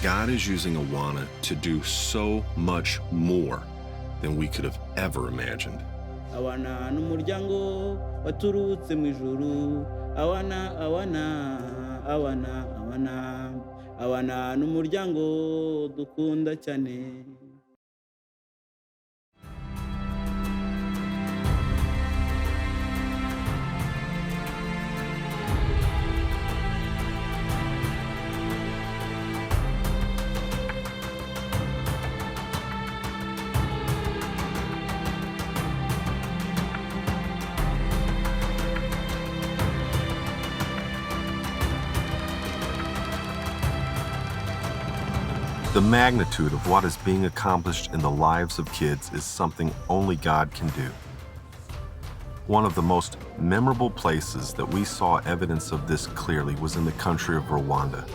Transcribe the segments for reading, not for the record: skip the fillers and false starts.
God is using Awana to do so much more than we could have ever imagined. Awana n'umuryango waturutse mu ijuru. Awana, Awana, Awana, Awana. Awana n'umuryango dukunda cyane. The magnitude of what is being accomplished in the lives of kids is something only God can do. One of the most memorable places that we saw evidence of this clearly was in the country of Rwanda.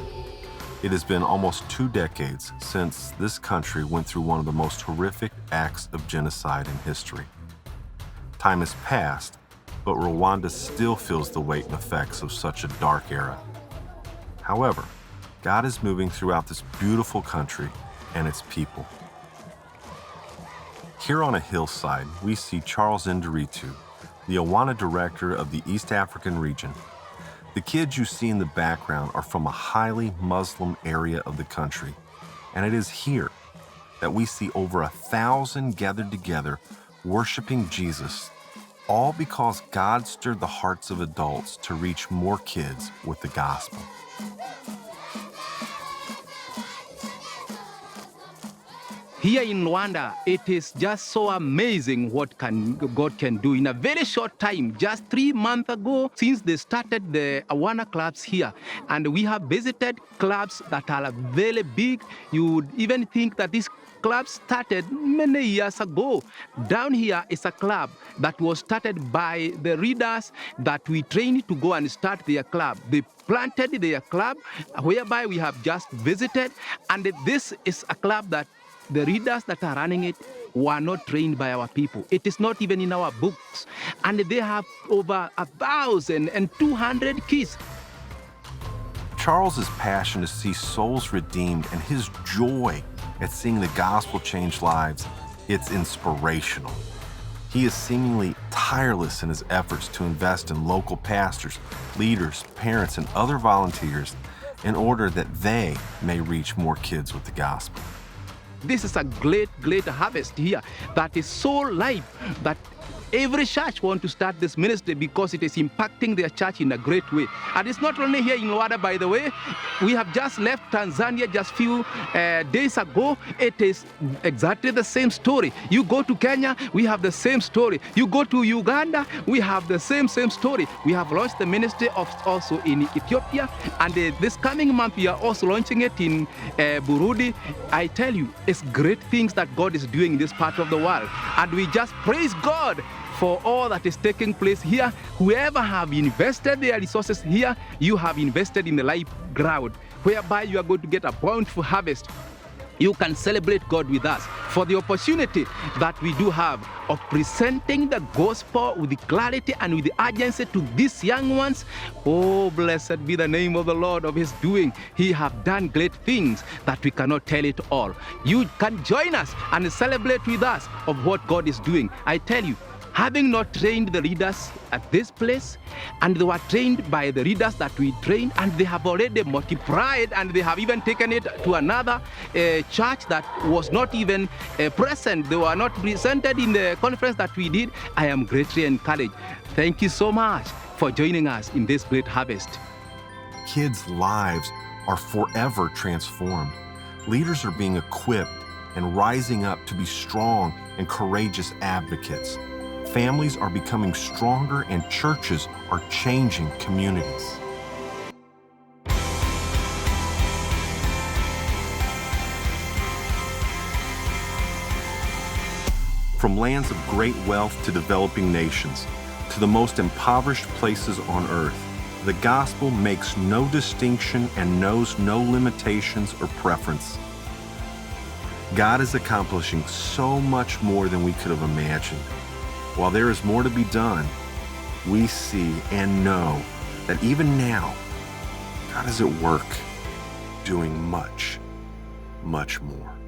It has been almost 2 decades since this country went through one of the most horrific acts of genocide in history. Time has passed, but Rwanda still feels the weight and effects of such a dark era. However, God is moving throughout this beautiful country and its people. Here on a hillside, we see Charles Nderitu, the Awana director of the East African region. The kids you see in the background are from a highly Muslim area of the country, and it is here that we see over 1,000 gathered together worshiping Jesus, all because God stirred the hearts of adults to reach more kids with the gospel. Here in Rwanda, it is just so amazing what God can do in a very short time. Just 3 months ago, since they started the Awana clubs here, and we have visited clubs that are very big. You would even think that these clubs started many years ago. Down here is a club that was started by the readers that we trained to go and start their club. They planted their club, whereby we have just visited, and this is a club that the readers that are running it were not trained by our people. It is not even in our books. And they have over 1,200 kids. Charles's passion to see souls redeemed and his joy at seeing the gospel change lives, it's inspirational. He is seemingly tireless in his efforts to invest in local pastors, leaders, parents, and other volunteers in order that they may reach more kids with the gospel. This is a great harvest here that is so live that every church wants to start this ministry because it is impacting their church in a great way. And it's not only here in Rwanda, by the way. We have just left Tanzania just few days ago. It is exactly the same story. You go to Kenya, we have the same story. You go to Uganda, we have the same story. We have launched the ministry also in Ethiopia, and this coming month we are also launching it in Burundi. I tell you, it's great things that God is doing in this part of the world, and we just praise God for all that is taking place here. Whoever have invested their resources here, you have invested in the life ground, whereby you are going to get a bountiful harvest. You can celebrate God with us for the opportunity that we do have of presenting the gospel with the clarity and with the urgency to these young ones. Oh, blessed be the name of the Lord of his doing. He have done great things that we cannot tell it all. You can join us and celebrate with us of what God is doing. I tell you, having not trained the leaders at this place, and they were trained by the leaders that we trained, and they have already multiplied, and they have even taken it to another church that was not even present. They were not presented in the conference that we did. I am greatly encouraged. Thank you so much for joining us in this great harvest. Kids' lives are forever transformed. Leaders are being equipped and rising up to be strong and courageous advocates. Families are becoming stronger and churches are changing communities. From lands of great wealth to developing nations, to the most impoverished places on earth, the gospel makes no distinction and knows no limitations or preference. God is accomplishing so much more than we could have imagined. While there is more to be done, we see and know that even now, God is at work doing much much more.